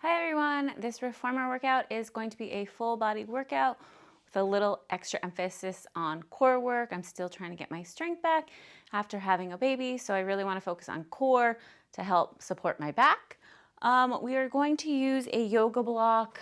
Hi everyone, this reformer workout is going to be a full body workout with a little extra emphasis on core work. I'm still trying to get my strength back after having a baby, so I really want to focus on core to help support my back. We are going to use a yoga block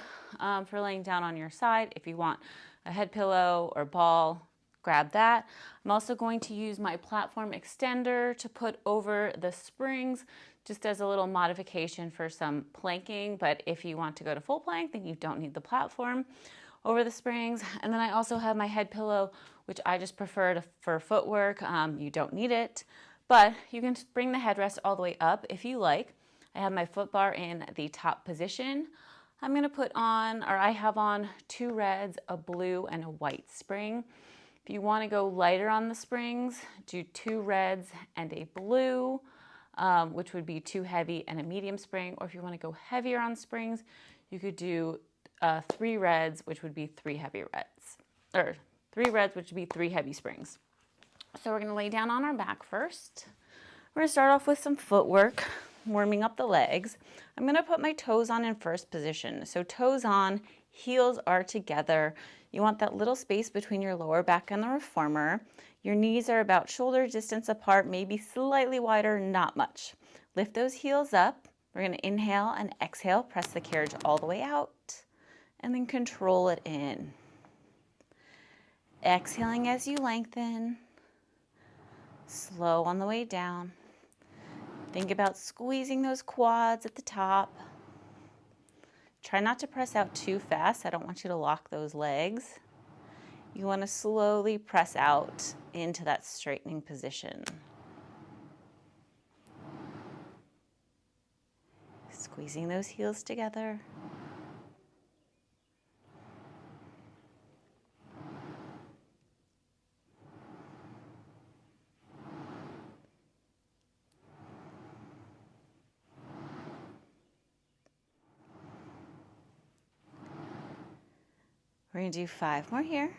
for laying down on your side. If you want a head pillow or ball, grab that. I'm also going to use my platform extender to put over the springs just as a little modification for some planking, but if you want to go to full plank, then you don't need the platform over the springs. And then I also have my head pillow, which I just prefer for footwork. You don't need it, but you can bring the headrest all the way up if you like. I have my foot bar in the top position. I'm gonna put on, or I have on 2 reds, a blue, and a white spring. If you want to go lighter on the springs, do 2 reds and a blue, which would be 2 heavy and a medium spring. Or if you want to go heavier on springs, you could do 3 reds, which would be 3 heavy reds, or 3 reds, which would be 3 heavy springs. So we're going to lay down on our back first. We're going to start off with some footwork, warming up the legs. I'm going to put my toes on in first position. So toes on, heels are together. You want that little space between your lower back and the reformer. Your knees are about shoulder distance apart, maybe slightly wider, not much. Lift those heels up. We're going to inhale and exhale, press the carriage all the way out, and then control it in. Exhaling as you lengthen, slow on the way down. Think about squeezing those quads at the top. Try not to press out too fast. I don't want you to lock those legs. You want to slowly press out into that straightening position. Squeezing those heels together. We're going to do 5 more here.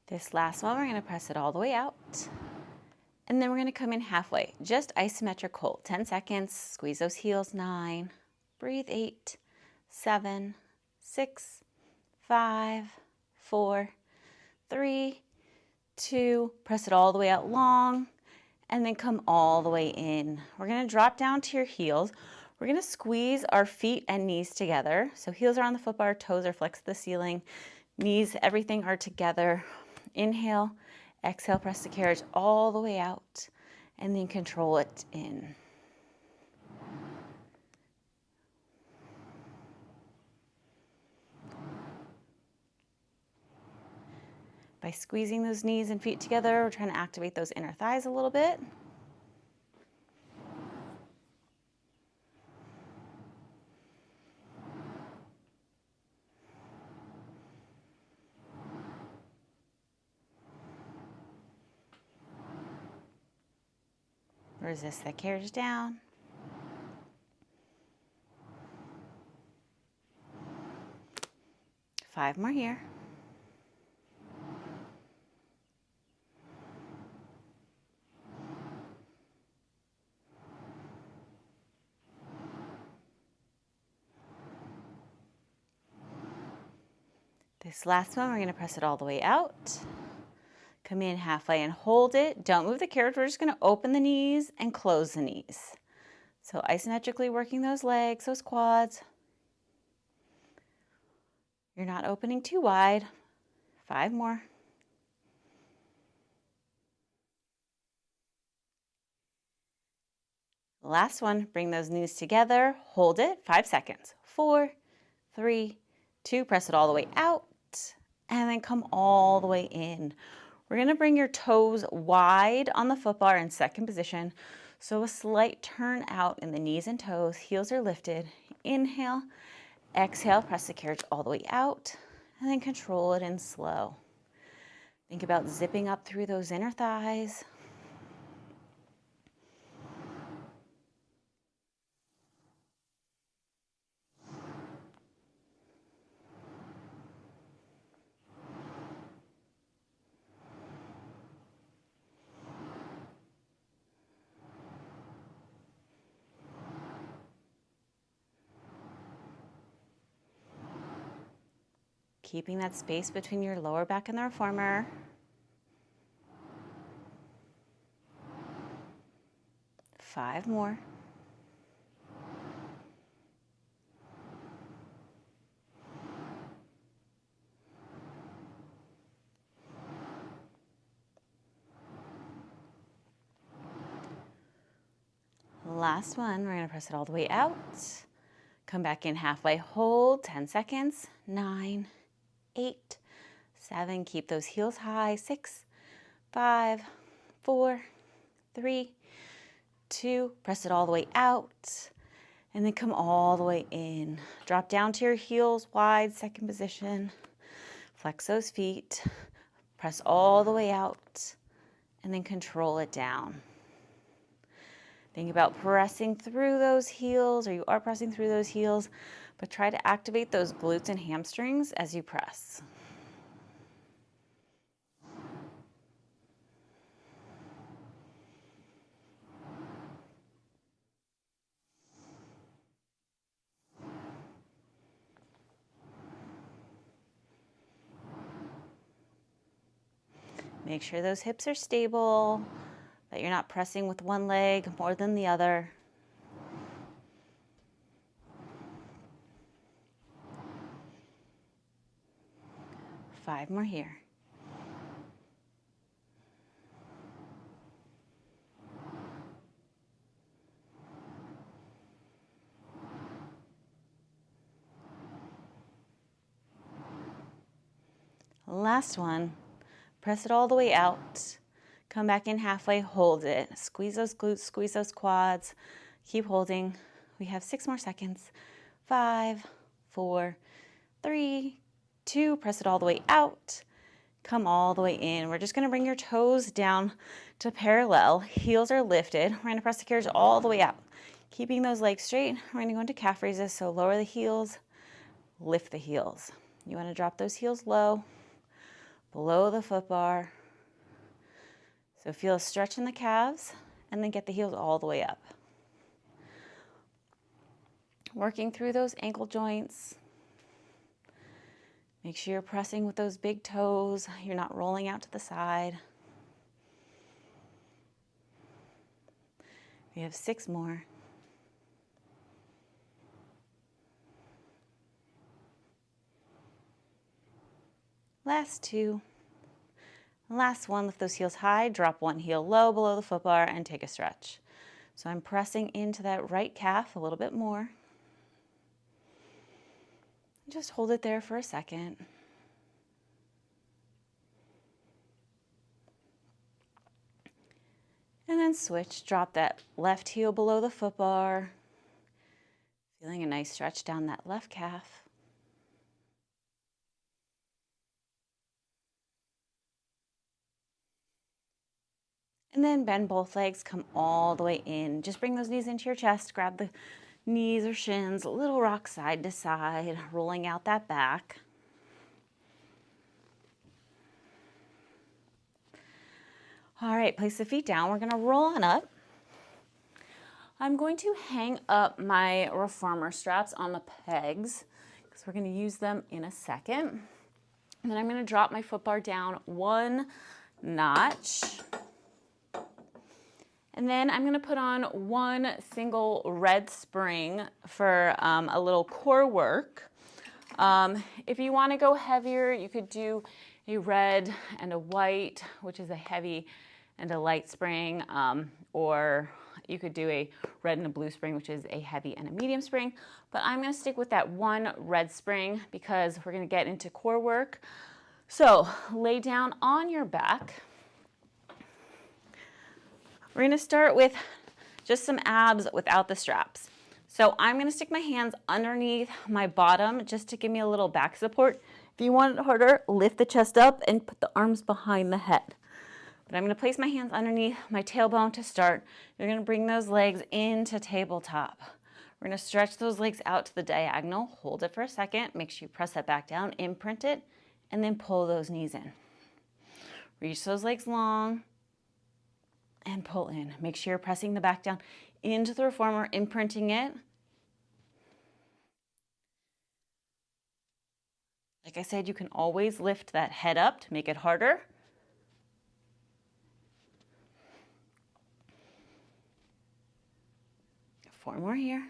This last one, we're going to press it all the way out. And then we're going to come in halfway, just isometric hold. 10 seconds, squeeze those heels, 9, breathe, 8, 7, 6, 5, 4, 3, 2, press it all the way out long, and then come all the way in. We're going to drop down to your heels. We're going to squeeze our feet and knees together. So heels are on the foot bar, toes are flexed to the ceiling, knees, everything are together. Inhale, exhale, press the carriage all the way out, and then control it in. By squeezing those knees and feet together, we're trying to activate those inner thighs a little bit. Resist that carriage down. Five more here. This last one, we're going to press it all the way out. Come in halfway and hold it. Don't move the carriage. We're just going to open the knees and close the knees. So isometrically working those legs, those quads. You're not opening too wide. 5 more. Last one, bring those knees together, hold it, 5 seconds. 4, 3, 2, press it all the way out, and then come all the way in. We're gonna bring your toes wide on the foot bar in second position. So a slight turn out in the knees and toes, heels are lifted. Inhale, exhale, press the carriage all the way out, and then control it in slow. Think about zipping up through those inner thighs. keeping that space between your lower back and the reformer. Five more. Last one, we're gonna press it all the way out. Come back in halfway, hold, 10 seconds, 9, 8, 7, keep those heels high, 6, 5, 4, 3, 2, press it all the way out, and then come all the way in. Drop down to your heels wide, second position, flex those feet, press all the way out, and then control it down. Think about pressing through those heels, or you are pressing through those heels, but try to activate those glutes and hamstrings as you press. Make sure those hips are stable, that you're not pressing with one leg more than the other. Five more here. Last one. Press it all the way out. Come back in halfway, hold it. Squeeze those glutes, squeeze those quads. Keep holding. We have 6 more seconds. 5, 4, 3, 2. Press it all the way out. Come all the way in. We're just going to bring your toes down to parallel. Heels are lifted. We're going to press the carriage all the way out. Keeping those legs straight. We're going to go into calf raises. So lower the heels, lift the heels. You want to drop those heels low, below the foot bar. So feel a stretch in the calves and then get the heels all the way up. Working through those ankle joints. Make sure you're pressing with those big toes. You're not rolling out to the side. We have 6 more. Last 2. Last one, lift those heels high, drop one heel low below the foot bar and take a stretch. So I'm pressing into that right calf a little bit more. Just hold it there for a second. And then switch, drop that left heel below the foot bar. Feeling a nice stretch down that left calf. And then bend both legs, come all the way in. Just bring those knees into your chest, grab the knees or shins, a little rock side to side, rolling out that back. All right, place the feet down. We're gonna roll on up. I'm going to hang up my reformer straps on the pegs because we're gonna use them in a second. And then I'm gonna drop my foot bar down 1 notch. And then I'm gonna put on 1 single red spring for a little core work. If you wanna go heavier, you could do a red and a white, which is a heavy and a light spring, or you could do a red and a blue spring, which is a heavy and a medium spring. But I'm gonna stick with that 1 red spring because we're gonna get into core work. So lay down on your back. We're gonna start with just some abs without the straps. So I'm gonna stick my hands underneath my bottom just to give me a little back support. If you want it harder, lift the chest up and put the arms behind the head. But I'm gonna place my hands underneath my tailbone to start. You're gonna bring those legs into tabletop. We're gonna stretch those legs out to the diagonal. Hold it for a second. Make sure you press that back down, imprint it, and then pull those knees in. Reach those legs long. And pull in. Make sure you're pressing the back down into the reformer, imprinting it. Like I said, you can always lift that head up to make it harder. Four more here.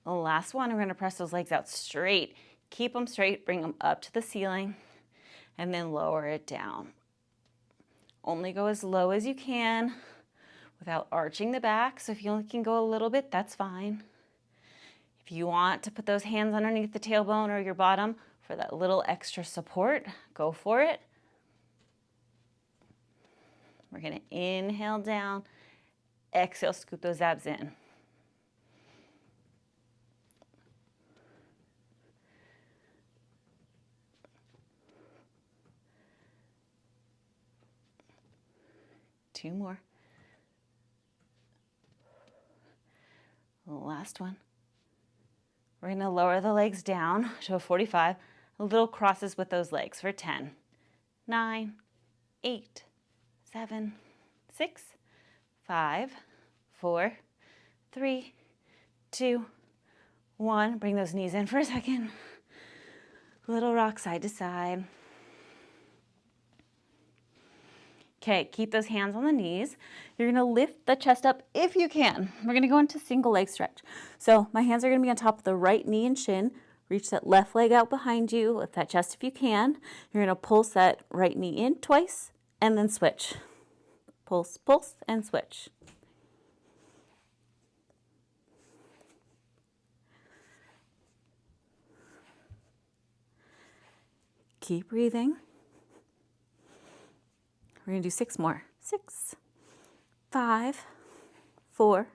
The last one, we're going to press those legs out straight. Keep them straight, bring them up to the ceiling, and then lower it down. Only go as low as you can without arching the back. So if you only can go a little bit, that's fine. If you want to put those hands underneath the tailbone or your bottom for that little extra support, go for it. We're going to inhale down, exhale, scoop those abs in. Two more. Last one. We're going to lower the legs down to a 45. A little crosses with those legs for 10, 9, 8, 7, 6, 5, 4, 3, 2, 1. Bring those knees in for a second. Little rock side to side. Okay, keep those hands on the knees. You're gonna lift the chest up if you can. We're gonna go into single leg stretch. So my hands are gonna be on top of the right knee and shin. Reach that left leg out behind you, lift that chest if you can. You're gonna pulse that right knee in twice and then switch. Pulse, pulse, and switch. Keep breathing. We're going to do 6 more. 6, 5, 4,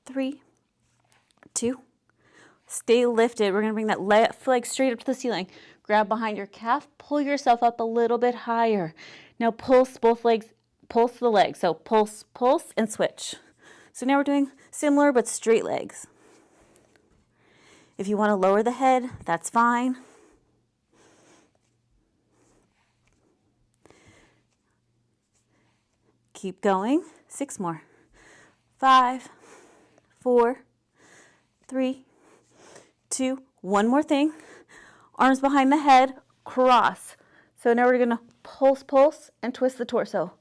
3, 2. Stay lifted. We're going to bring that left leg straight up to the ceiling. Grab behind your calf. Pull yourself up a little bit higher. Now pulse both legs. Pulse the legs. So pulse, pulse, and switch. So now we're doing similar but straight legs. If you want to lower the head, that's fine. Keep going. 6 more. 5, 4, 3, 2. One more thing. Arms behind the head, cross. So now we're going to pulse, pulse, and twist the torso.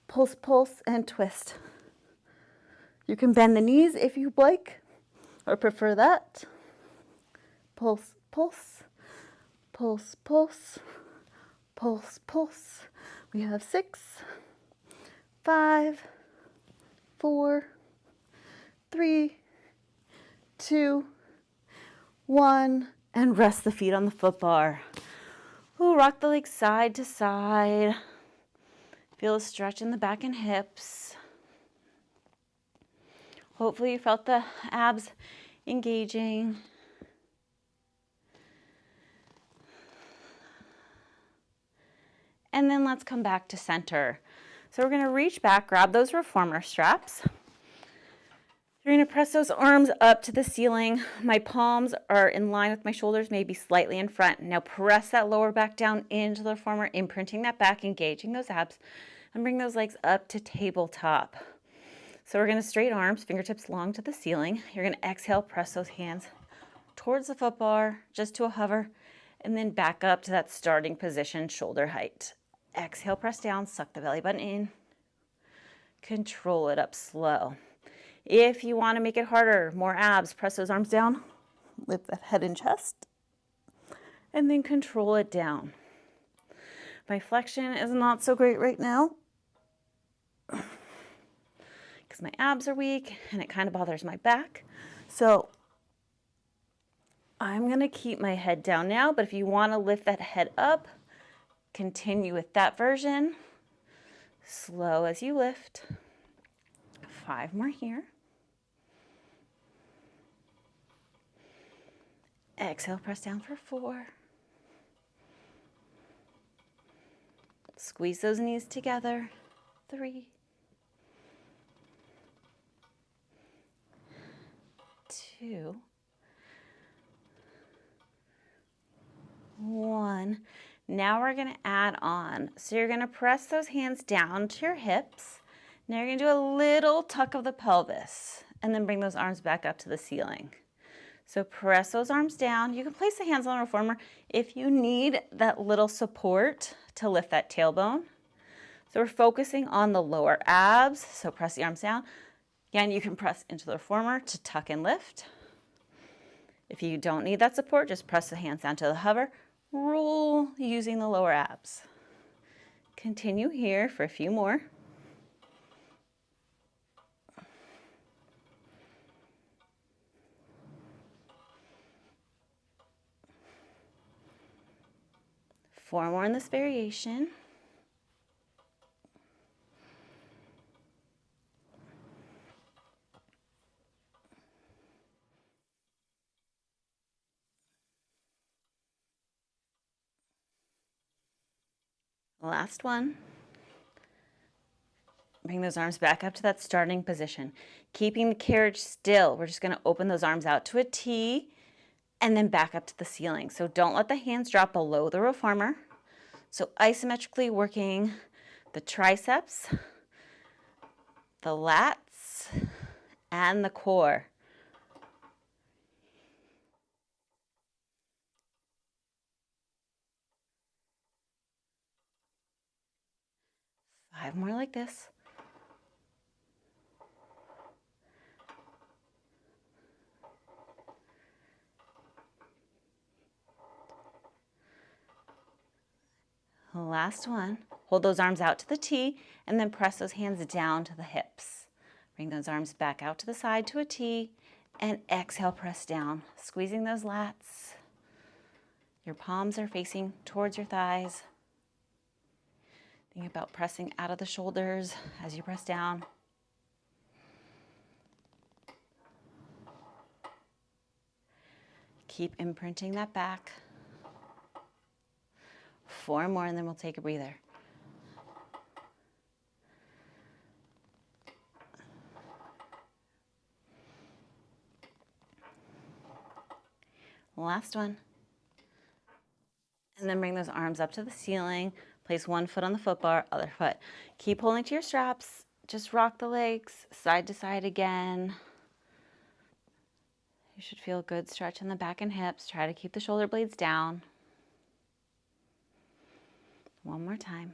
Pulse, pulse, and twist. You can bend the knees if you like or prefer that. Pulse, pulse, pulse, pulse, pulse, pulse. We have 6, 5, 4, 3, 2, 1, and rest the feet on the foot bar. Ooh, rock the legs side to side. Feel a stretch in the back and hips. Hopefully you felt the abs engaging. And then let's come back to center. So we're going to reach back, grab those reformer straps. You're going to press those arms up to the ceiling. My palms are in line with my shoulders, maybe slightly in front. Now press that lower back down into the reformer, imprinting that back, engaging those abs, and bring those legs up to tabletop. So we're going to straight arms, fingertips long to the ceiling. You're going to exhale, press those hands towards the foot bar, just to a hover, and then back up to that starting position, shoulder height. Exhale, press down, suck the belly button in. Control it up slow. If you want to make it harder, more abs, press those arms down, lift that head and chest, and then control it down. My flexion is not so great right now because my abs are weak and it kind of bothers my back. So I'm going to keep my head down now, but if you want to lift that head up, continue with that version. Slow as you lift. 5 more here. Exhale, press down for 4. Squeeze those knees together. 3. 2. 1. Now we're gonna add on. So you're gonna press those hands down to your hips. Now you're gonna do a little tuck of the pelvis and then bring those arms back up to the ceiling. So press those arms down. You can place the hands on a reformer if you need that little support to lift that tailbone. So we're focusing on the lower abs. So press the arms down. Again, you can press into the reformer to tuck and lift. If you don't need that support, just press the hands down to the hover. Roll using the lower abs. Continue here for a few more. Four more in this variation. Last one. Bring those arms back up to that starting position. Keeping the carriage still. We're just going to open those arms out to a T and then back up to the ceiling. So don't let the hands drop below the reformer. So isometrically working the triceps, the lats, and the core. Five more like this. Last one. Hold those arms out to the T and then press those hands down to the hips. Bring those arms back out to the side to a T and exhale, press down, squeezing those lats. Your palms are facing towards your thighs. Think about pressing out of the shoulders as you press down. Keep imprinting that back. Four more and then we'll take a breather. Last one. And then bring those arms up to the ceiling. Place one foot on the foot bar, other foot. Keep holding to your straps. Just rock the legs side to side again. You should feel a good stretch in the back and hips. Try to keep the shoulder blades down. One more time.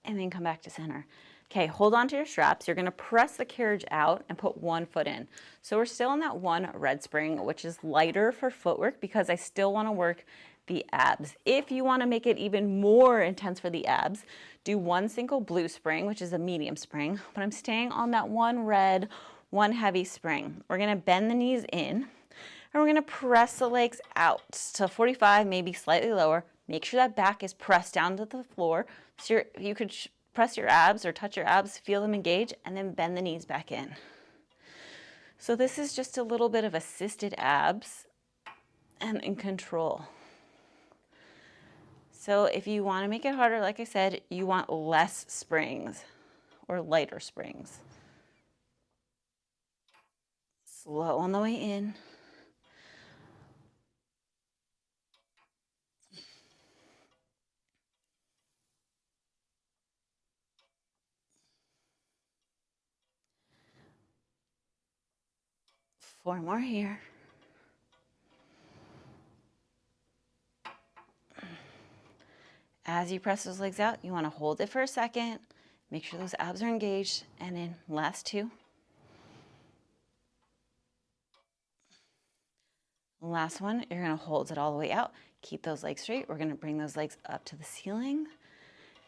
And then come back to center. Okay, hold on to your straps. You're gonna press the carriage out and put one foot in. So we're still in that one red spring, which is lighter for footwork because I still wanna work the abs. If you wanna make it even more intense for the abs, do one single blue spring, which is a medium spring, but I'm staying on that one red, one heavy spring. We're gonna bend the knees in, and we're gonna press the legs out to 45, maybe slightly lower. Make sure that back is pressed down to the floor. So you could press your abs or touch your abs, feel them engage, and then bend the knees back in. So this is just a little bit of assisted abs and in control. So if you want to make it harder, like I said, you want less springs or lighter springs. Slow on the way in. Four more here. As you press those legs out, you want to hold it for a second. Make sure those abs are engaged. And then last two. Last one, you're going to hold it all the way out. Keep those legs straight. We're going to bring those legs up to the ceiling.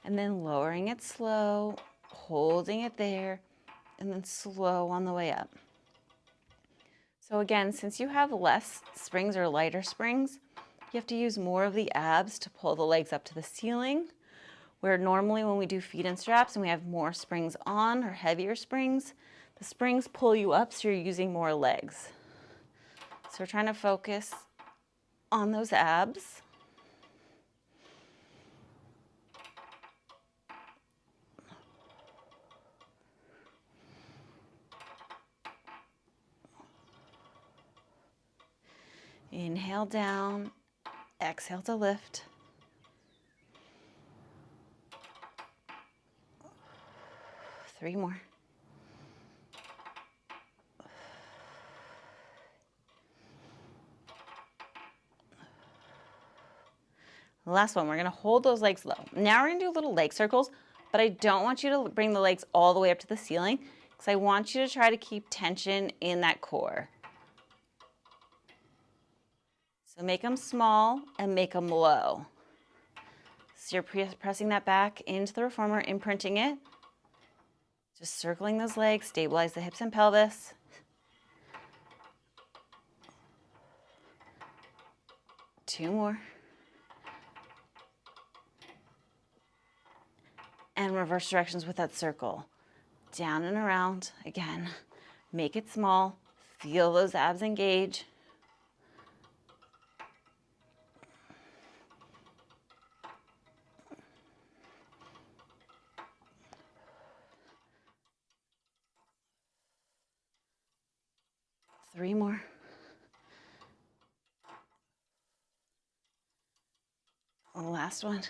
And then lowering it slow, holding it there, and then slow on the way up. So again, since you have less springs or lighter springs, you have to use more of the abs to pull the legs up to the ceiling, where normally when we do feet and straps and we have more springs on or heavier springs, the springs pull you up, so you're using more legs. So we're trying to focus on those abs. Inhale down, Exhale to lift. Three more. Last one, we're gonna hold those legs low. Now we're gonna do little leg circles, but I don't want you to bring the legs all the way up to the ceiling because I want you to try to keep tension in that core. So make them small and make them low. So you're pressing that back into the reformer, imprinting it. Just circling those legs, stabilize the hips and pelvis. Two more. And reverse directions with that circle. Down and around. Again, make it small. Feel those abs engage. Three more. Last one.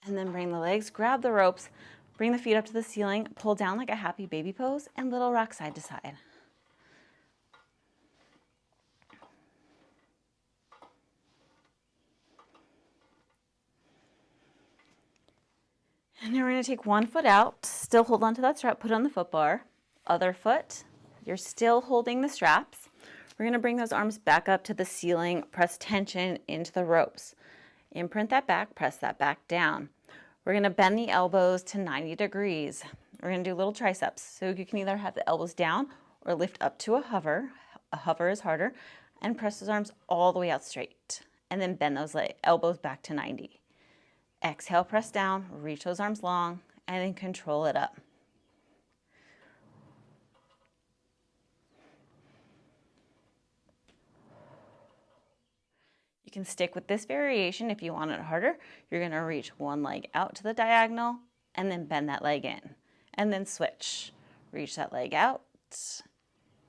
And then bring the legs, grab the ropes, bring the feet up to the ceiling, pull down like a happy baby pose, and little rock side to side. And then we're going to take one foot out, still hold on to that strap, put it on the foot bar. Other foot, you're still holding the straps. We're going to bring those arms back up to the ceiling, press tension into the ropes. Imprint that back, press that back down. We're going to bend the elbows to 90 degrees. We're going to do little triceps. So you can either have the elbows down or lift up to a hover. A hover is harder. And press those arms all the way out straight. And then bend those elbows back to 90. Exhale, press down, reach those arms long, and then control it up. You can stick with this variation if you want it harder. You're going to reach one leg out to the diagonal and then bend that leg in. And then switch. Reach that leg out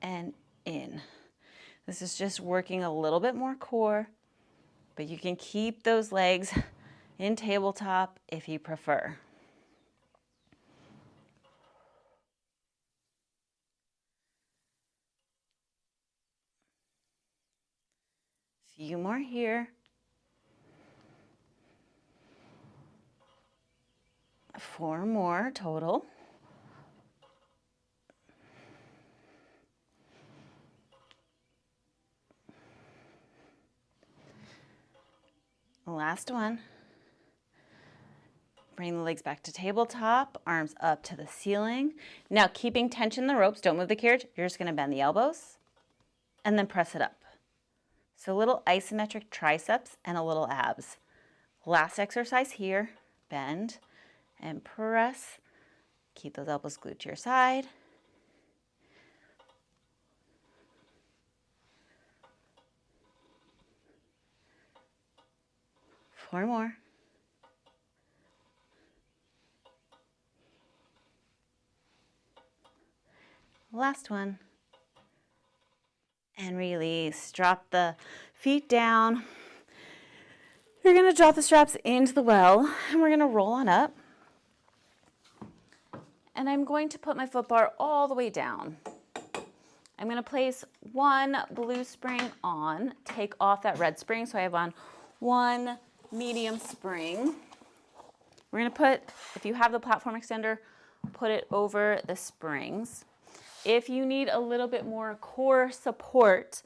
and in. This is just working a little bit more core, but you can keep those legs in tabletop if you prefer. Few more here. 4 more total. Last one. Bring the legs back to tabletop, arms up to the ceiling. Now keeping tension in the ropes, don't move the carriage. You're just going to bend the elbows and then press it up. So a little isometric triceps and a little abs. Last exercise here, bend and press. Keep those elbows glued to your side. Four more. Last one. And release. Drop the feet down. You're going to drop the straps into the well, and we're going to roll on up. And I'm going to put my foot bar all the way down. I'm going to place one blue spring on, take off that red spring, so I have on one medium spring. We're going to put, if you have the platform extender, put it over the springs. If you need a little bit more core support,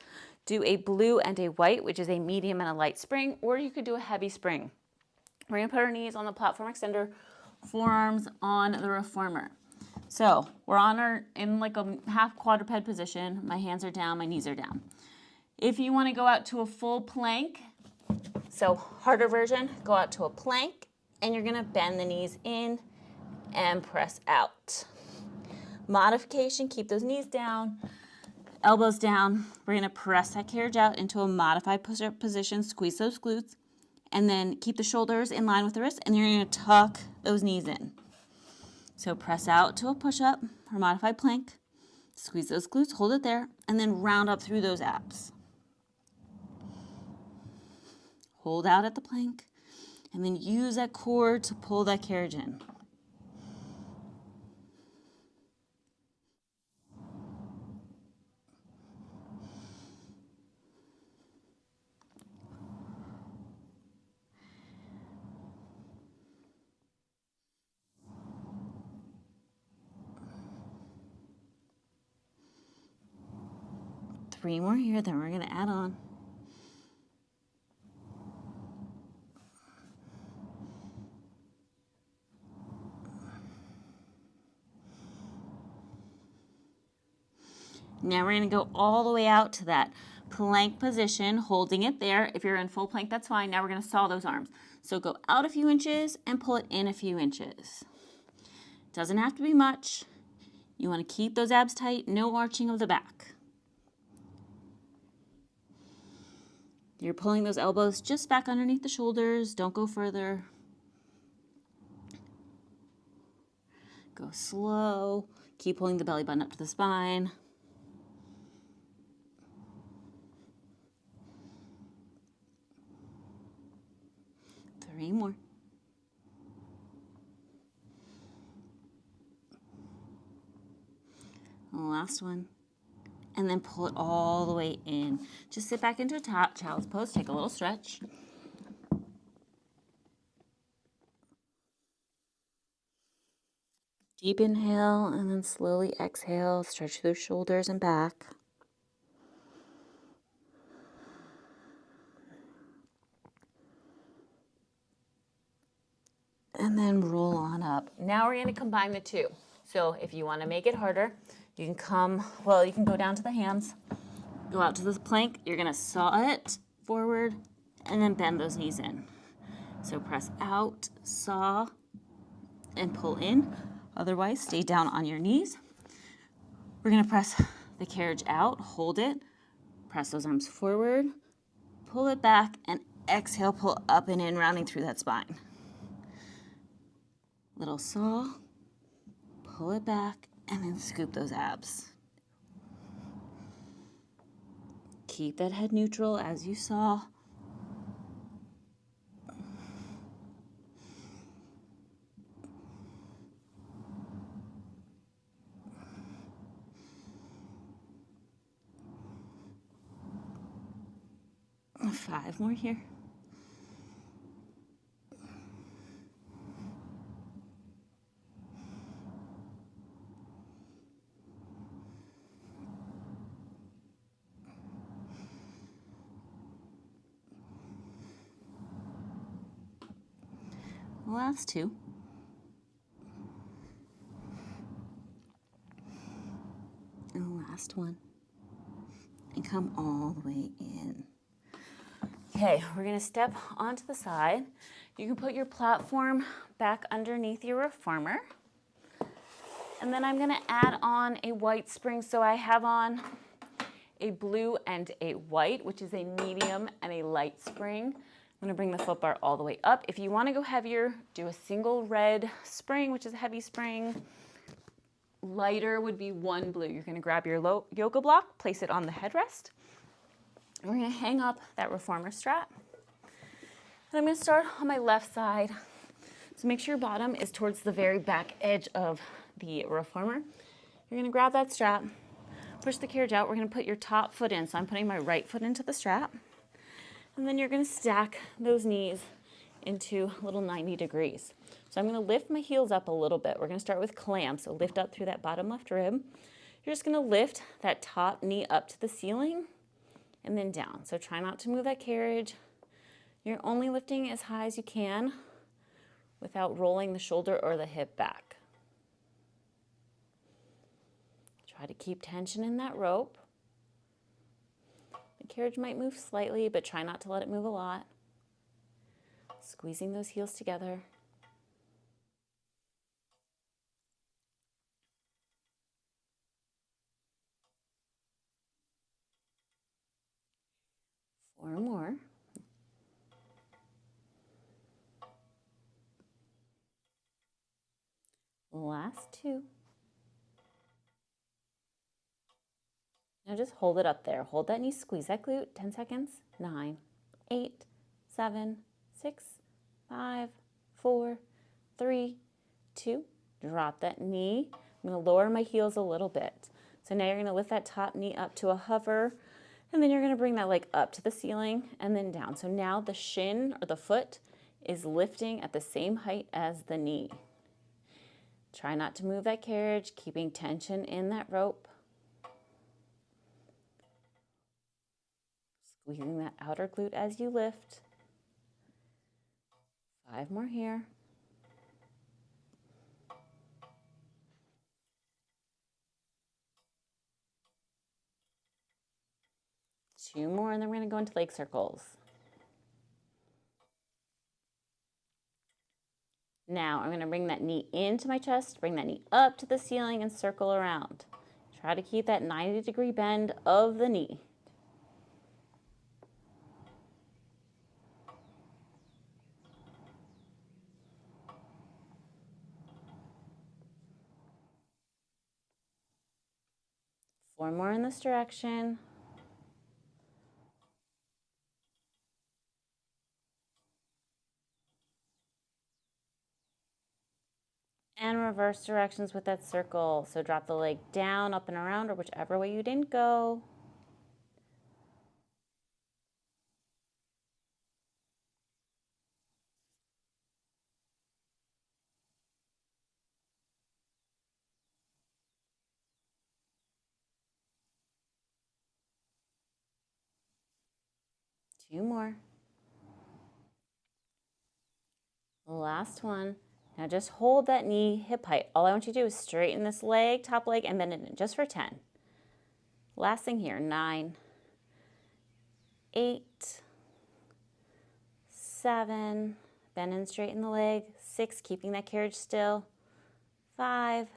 do a blue and a white, which is a medium and a light spring, or you could do a heavy spring. We're going to put our knees on the platform extender, forearms on the reformer. So we're in like a half quadruped position. My hands are down, my knees are down. If you want to go out to a full plank, so harder version, go out to a plank, and you're going to bend the knees in and press out. Modification, keep those knees down, elbows down. We're going to press that carriage out into a modified push-up position, squeeze those glutes, and then keep the shoulders in line with the wrists, and you're going to tuck those knees in. So press out to a push-up or modified plank, squeeze those glutes, hold it there, and then round up through those abs. Hold out at the plank, and then use that core to pull that carriage in. Three more here, then we're going to add on. Now we're going to go all the way out to that plank position, holding it there. If you're in full plank, that's fine. Now we're going to saw those arms. So go out a few inches and pull it in a few inches. Doesn't have to be much. You want to keep those abs tight, no arching of the back. You're pulling those elbows just back underneath the shoulders. Don't go further. Go slow. Keep pulling the belly button up to the spine. Three more. Last one. And then pull it all the way in. Just sit back into a child's pose. Take a little stretch. Deep inhale and then slowly exhale. Stretch those shoulders and back. And then roll on up. Now we're going to combine the two. So if you want to make it harder, you can you can go down to the hands, go out to the plank. You're going to saw it forward and then bend those knees in. So press out, saw, and pull in. Otherwise, stay down on your knees. We're going to press the carriage out, hold it, press those arms forward, pull it back, and exhale, pull up and in, rounding through that spine. Little saw, pull it back, and then scoop those abs. Keep that head neutral as you saw. Five more here. Last two. And the last one. And come all the way in. Okay, we're going to step onto the side. You can put your platform back underneath your reformer. And then I'm going to add on a white spring. So I have on a blue and a white, which is a medium and a light spring. I'm going to bring the foot bar all the way up. If you want to go heavier, do a single red spring, which is a heavy spring. Lighter would be one blue. You're going to grab your yoga block, place it on the headrest. We're going to hang up that reformer strap. And I'm going to start on my left side. So make sure your bottom is towards the very back edge of the reformer. You're going to grab that strap, push the carriage out. We're going to put your top foot in. So I'm putting my right foot into the strap. And then you're going to stack those knees into a little 90 degrees. So I'm going to lift my heels up a little bit. We're going to start with clam. So lift up through that bottom left rib. You're just going to lift that top knee up to the ceiling and then down. So try not to move that carriage. You're only lifting as high as you can without rolling the shoulder or the hip back. Try to keep tension in that rope. The carriage might move slightly, but try not to let it move a lot. Squeezing those heels together. Four more. Last two. Now just hold it up there. Hold that knee, squeeze that glute. 10 seconds. 9, 8, 7, 6, 5, 4, 3, 2. Drop that knee. I'm going to lower my heels a little bit. So now you're going to lift that top knee up to a hover, and then you're going to bring that leg up to the ceiling and then down. So now the shin or the foot is lifting at the same height as the knee. Try not to move that carriage, keeping tension in that rope. Squeezing that outer glute as you lift. 5 more here. Two more, and then we're going to go into leg circles. Now I'm going to bring that knee into my chest, bring that knee up to the ceiling and circle around. Try to keep that 90-degree bend of the knee. Four more in this direction. And reverse directions with that circle. So drop the leg down, up and around, or whichever way you didn't go. Two more. Last one. Now just hold that knee hip height. All I want you to do is straighten this leg, top leg, and bend it in just for 10. Last thing here, 9, 8, 7, bend and straighten the leg, 6, keeping that carriage still, 5,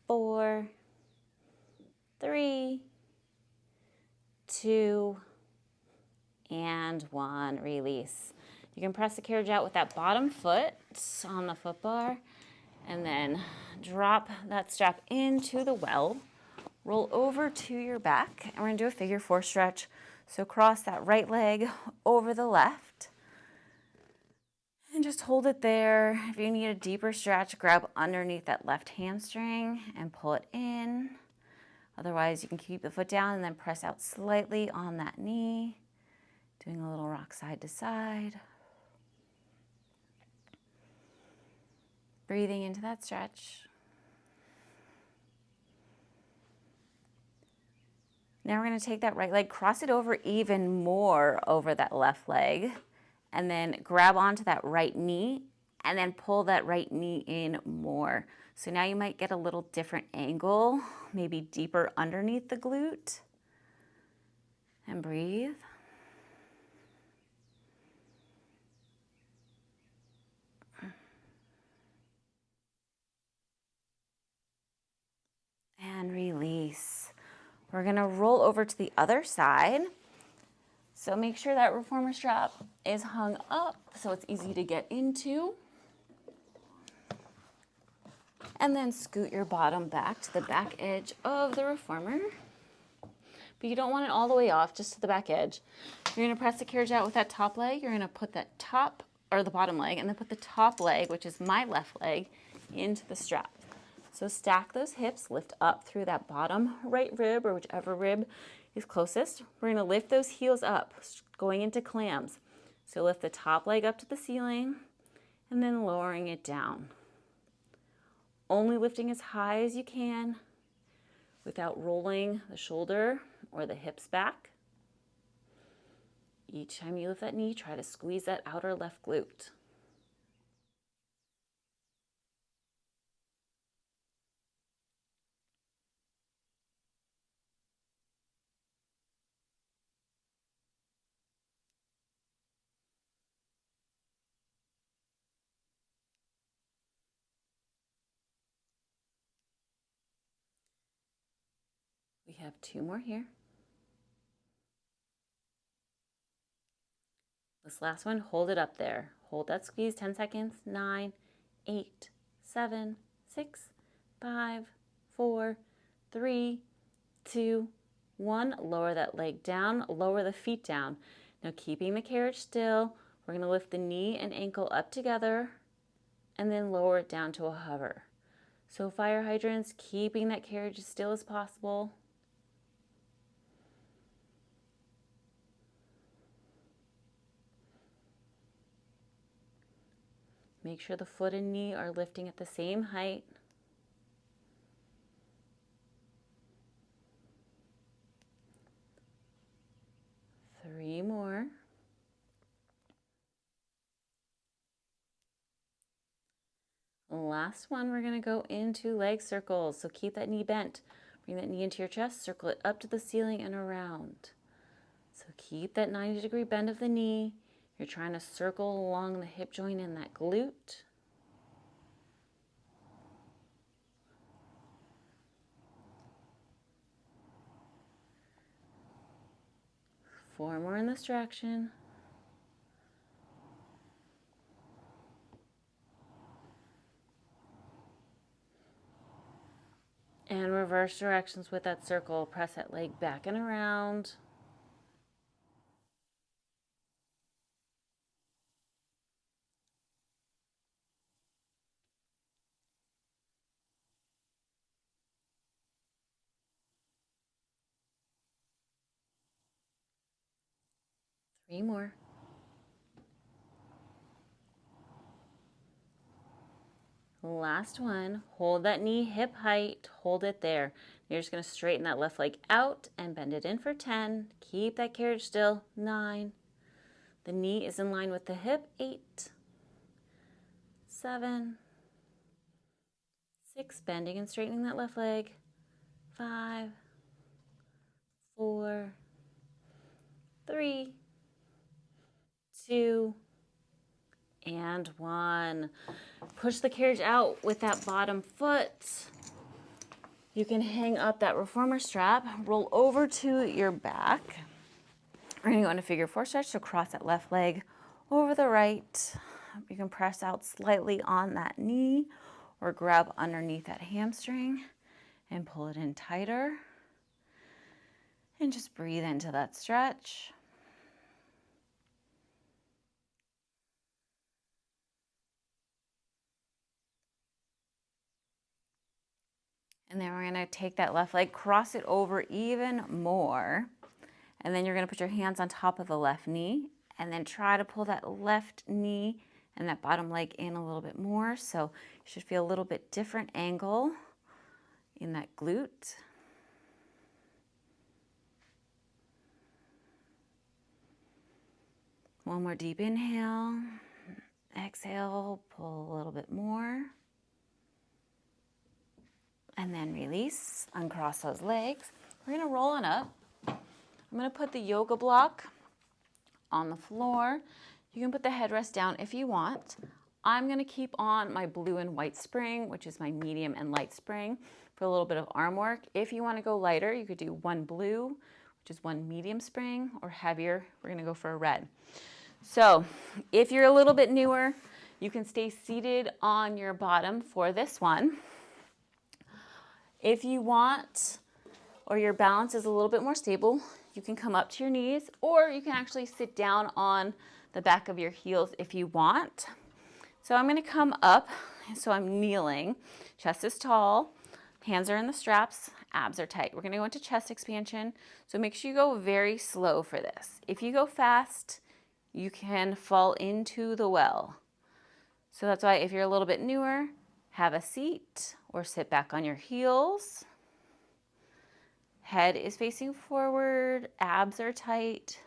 4, 3, 2, and 1. Release. You can press the carriage out with that bottom foot on the foot bar, and then drop that strap into the well. Roll over to your back, and we're going to do a figure 4 stretch. So cross that right leg over the left, and just hold it there. If you need a deeper stretch, grab underneath that left hamstring and pull it in. Otherwise, you can keep the foot down and then press out slightly on that knee. Doing a little rock side to side. Breathing into that stretch. Now we're going to take that right leg, cross it over even more over that left leg, and then grab onto that right knee, and then pull that right knee in more. So now you might get a little different angle, maybe deeper underneath the glute. And breathe. And release. We're going to roll over to the other side. So make sure that reformer strap is hung up so it's easy to get into. And then scoot your bottom back to the back edge of the reformer. But you don't want it all the way off, just to the back edge. You're going to press the carriage out with that top leg. You're going to put that top, or the bottom leg, and then put the top leg, which is my left leg, into the strap. So stack those hips, lift up through that bottom right rib, or whichever rib is closest. We're going to lift those heels up, going into clams. So lift the top leg up to the ceiling, and then lowering it down. Only lifting as high as you can without rolling the shoulder or the hips back. Each time you lift that knee, try to squeeze that outer left glute. We have 2 more here. This last one, hold it up there. Hold that squeeze, 10 seconds. 9, 8, 7, 6, 5, 4, 3, 2, 1. Lower that leg down, lower the feet down. Now keeping the carriage still, we're going to lift the knee and ankle up together and then lower it down to a hover. So fire hydrants, keeping that carriage as still as possible. Make sure the foot and knee are lifting at the same height. Three more. Last one, we're going to go into leg circles. So keep that knee bent. Bring that knee into your chest, circle it up to the ceiling and around. So keep that 90-degree bend of the knee. You're trying to circle along the hip joint in that glute. Four more in this direction. And reverse directions with that circle. Press that leg back and around. Three more. Last one. Hold that knee hip height. Hold it there. You're just going to straighten that left leg out and bend it in for 10. Keep that carriage still. 9. The knee is in line with the hip. 8. 7. 6. Bending and straightening that left leg. 5. 4. 3. 2. And 1. Push the carriage out with that bottom foot. You can hang up that reformer strap, roll over to your back. We're going to go into figure 4 stretch, so cross that left leg over the right. You can press out slightly on that knee or grab underneath that hamstring and pull it in tighter. And just breathe into that stretch. And then we're going to take that left leg, cross it over even more. And then you're going to put your hands on top of the left knee and then try to pull that left knee and that bottom leg in a little bit more. So you should feel a little bit different angle in that glute. One more deep inhale. Exhale, pull a little bit more. And then release, uncross those legs. We're going to roll on up. I'm going to put the yoga block on the floor. You can put the headrest down if you want. I'm going to keep on my blue and white spring, which is my medium and light spring, for a little bit of arm work. If you want to go lighter, you could do one blue, which is one medium spring, or heavier, we're going to go for a red. So if you're a little bit newer, you can stay seated on your bottom for this one. If you want, or your balance is a little bit more stable, you can come up to your knees, or you can actually sit down on the back of your heels if you want. So I'm going to come up, so I'm kneeling, chest is tall, hands are in the straps, abs are tight. We're going to go into chest expansion, so make sure you go very slow for this. If you go fast, you can fall into the well. So that's why if you're a little bit newer, have a seat or sit back on your heels. Head is facing forward, abs are tight.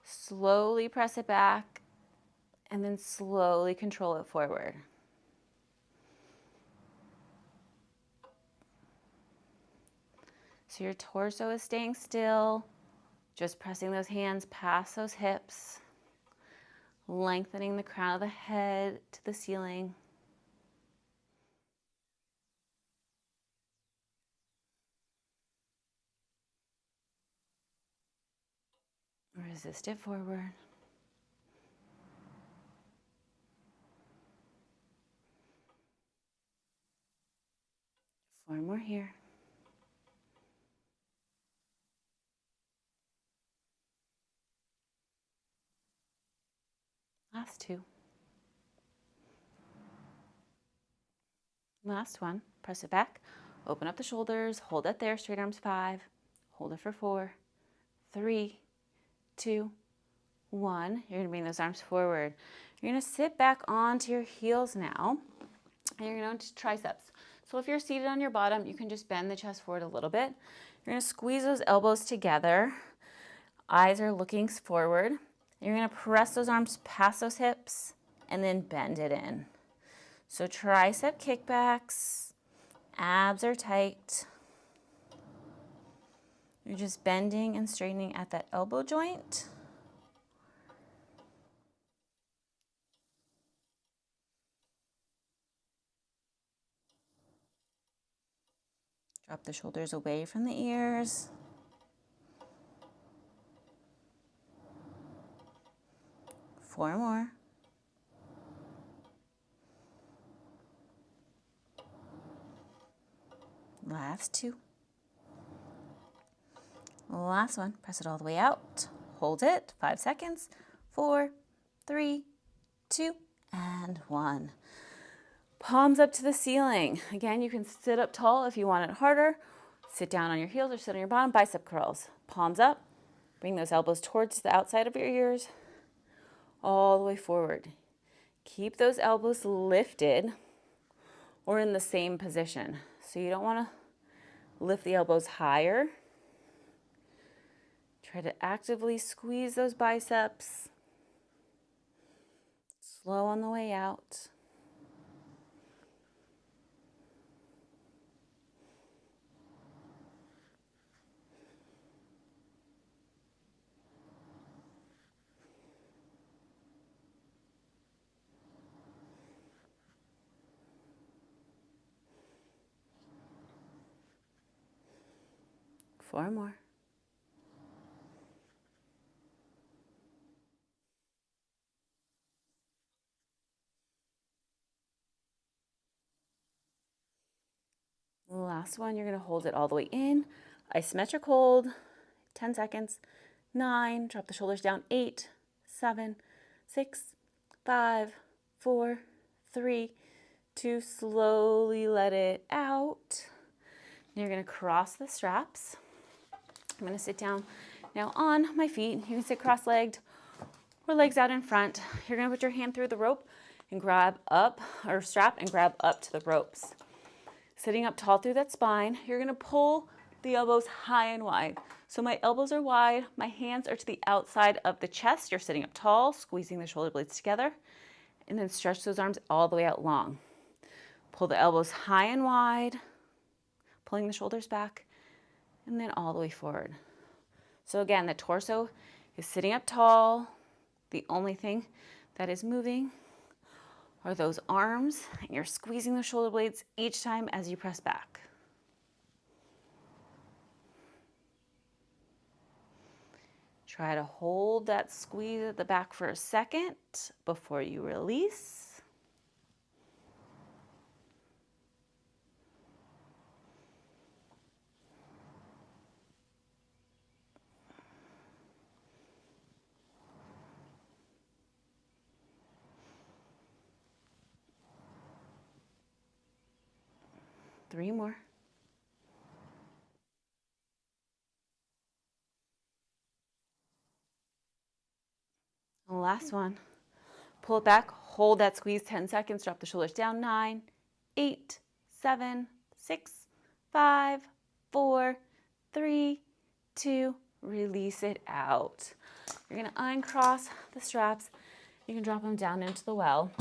Slowly press it back and then slowly control it forward. So your torso is staying still, just pressing those hands past those hips, lengthening the crown of the head to the ceiling. Resist it forward. Four more here. Last two. Last one. Press it back. Open up the shoulders. Hold it there. Straight arms 5. Hold it for 4, 3, 2, 1. You're going to bring those arms forward. You're going to sit back onto your heels now. And you're going to do triceps. So if you're seated on your bottom, you can just bend the chest forward a little bit. You're going to squeeze those elbows together. Eyes are looking forward. You're going to press those arms past those hips and then bend it in. So tricep kickbacks, abs are tight. You're just bending and straightening at that elbow joint. Drop the shoulders away from the ears. Four more. Last two. Last one. Press it all the way out. Hold it. 5 seconds. 4, 3, 2, and 1. Palms up to the ceiling. Again, you can sit up tall if you want it harder. Sit down on your heels or sit on your bottom. Bicep curls. Palms up. Bring those elbows towards the outside of your ears. All the way forward. Keep those elbows lifted or in the same position. So you don't want to lift the elbows higher. Try to actively squeeze those biceps. Slow on the way out. Four more. Last one, you're going to hold it all the way in. Isometric hold, 10 seconds. 9, drop the shoulders down. 8, 7, 6, 5, 4, 3, 2, slowly let it out. You're going to cross the straps. I'm going to sit down now on my feet. You can sit cross-legged or legs out in front. You're going to put your hand through the rope and grab up, or strap and grab up to the ropes. Sitting up tall through that spine, you're going to pull the elbows high and wide. So my elbows are wide, my hands are to the outside of the chest. You're sitting up tall, squeezing the shoulder blades together, and then stretch those arms all the way out long. Pull the elbows high and wide, pulling the shoulders back, and then all the way forward. So again, the torso is sitting up tall. The only thing that is moving are those arms, and you're squeezing the shoulder blades each time as you press back. Try to hold that squeeze at the back for a second before you release. Three more. Last one. Pull it back, hold that squeeze 10 seconds, drop the shoulders down. 9, 8, 7, 6, 5, 4, 3, 2, release it out. You're gonna uncross the straps. You can drop them down into the well.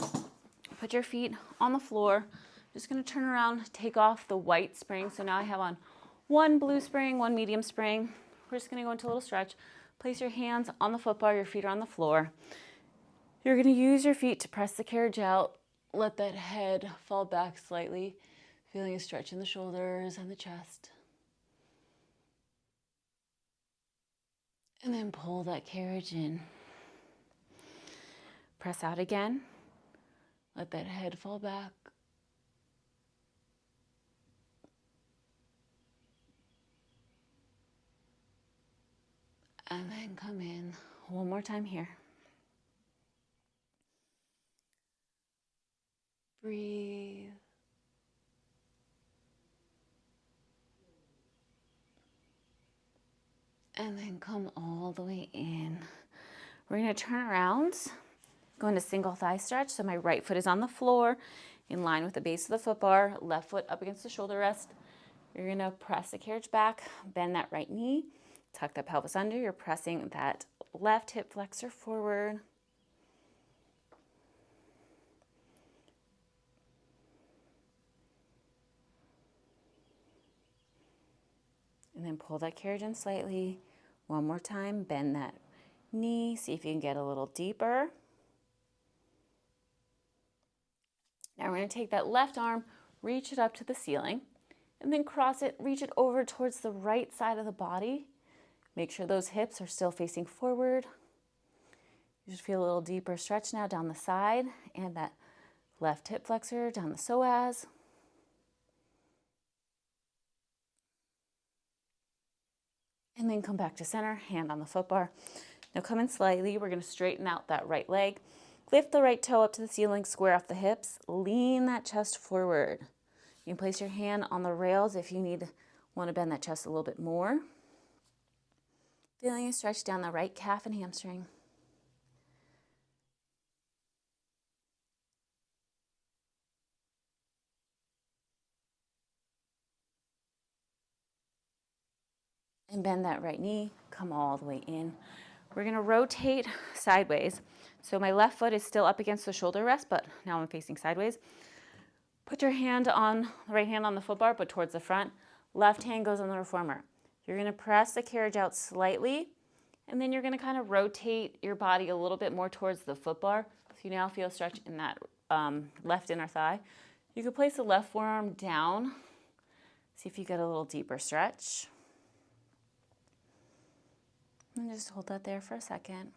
Put your feet on the floor. Just gonna turn around, take off the white spring. So now I have on one blue spring, one medium spring. We're just gonna go into a little stretch. Place your hands on the foot bar, your feet are on the floor. You're gonna use your feet to press the carriage out. Let that head fall back slightly, feeling a stretch in the shoulders and the chest. And then pull that carriage in. Press out again. Let that head fall back. And then come in. One more time here. Breathe. And then come all the way in. We're going to turn around, go into single thigh stretch. So my right foot is on the floor in line with the base of the foot bar, left foot up against the shoulder rest. You're going to press the carriage back, bend that right knee, tuck that pelvis under. You're pressing that left hip flexor forward. And then pull that carriage in slightly. One more time, bend that knee. See if you can get a little deeper. Now we're going to take that left arm, reach it up to the ceiling, and then cross it, reach it over towards the right side of the body. Make sure those hips are still facing forward. You just feel a little deeper stretch now down the side and that left hip flexor down the psoas. And then come back to center, hand on the foot bar. Now come in slightly. We're going to straighten out that right leg. Lift the right toe up to the ceiling, square off the hips. Lean that chest forward. You can place your hand on the rails if you want to bend that chest a little bit more. Feeling a stretch down the right calf and hamstring. And bend that right knee, come all the way in. We're going to rotate sideways. So my left foot is still up against the shoulder rest, but now I'm facing sideways. Put your right hand on the foot bar, but towards the front. Left hand goes on the reformer. You're going to press the carriage out slightly, and then you're going to kind of rotate your body a little bit more towards the foot bar. So you now feel a stretch in that left inner thigh. You could place the left forearm down. See if you get a little deeper stretch. And just hold that there for a second.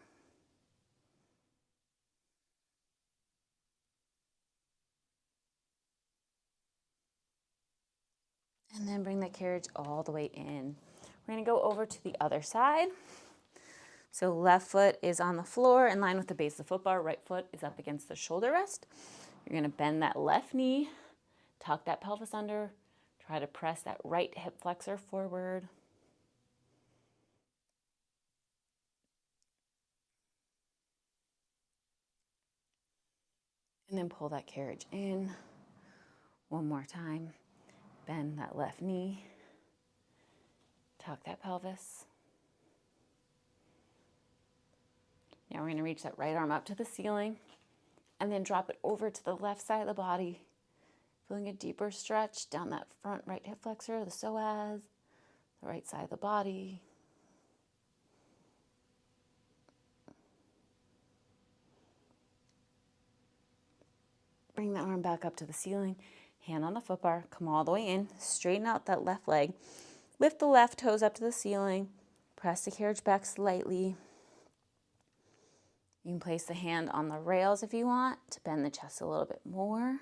And then bring the carriage all the way in. We're going to go over to the other side. So left foot is on the floor in line with the base of the foot bar. Right foot is up against the shoulder rest. You're going to bend that left knee, tuck that pelvis under, try to press that right hip flexor forward. And then pull that carriage in. One more time. Bend that left knee. Tuck that pelvis. Now we're going to reach that right arm up to the ceiling and then drop it over to the left side of the body. Feeling a deeper stretch down that front right hip flexor, the psoas, the right side of the body. Bring the arm back up to the ceiling, hand on the foot bar, come all the way in, straighten out that left leg, lift the left toes up to the ceiling, press the carriage back slightly. You can place the hand on the rails if you want to bend the chest a little bit more.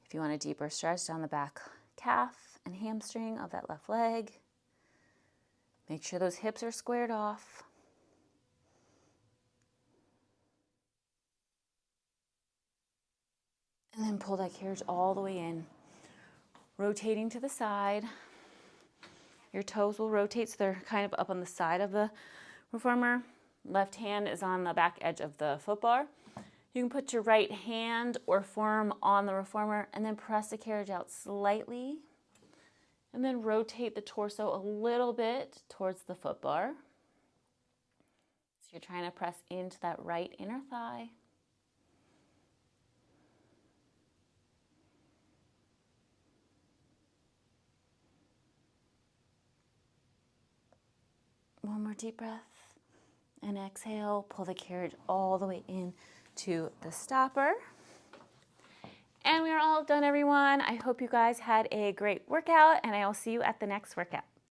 If you want a deeper stretch down the back calf and hamstring of that left leg, make sure those hips are squared off. And then pull that carriage all the way in. Rotating to the side. Your toes will rotate so they're kind of up on the side of the reformer. Left hand is on the back edge of the foot bar. You can put your right hand or forearm on the reformer and then press the carriage out slightly. And then rotate the torso a little bit towards the foot bar. So you're trying to press into that right inner thigh. One more deep breath. And exhale, pull the carriage all the way in to the stopper. And we are all done, everyone. I hope you guys had a great workout, and I will see you at the next workout.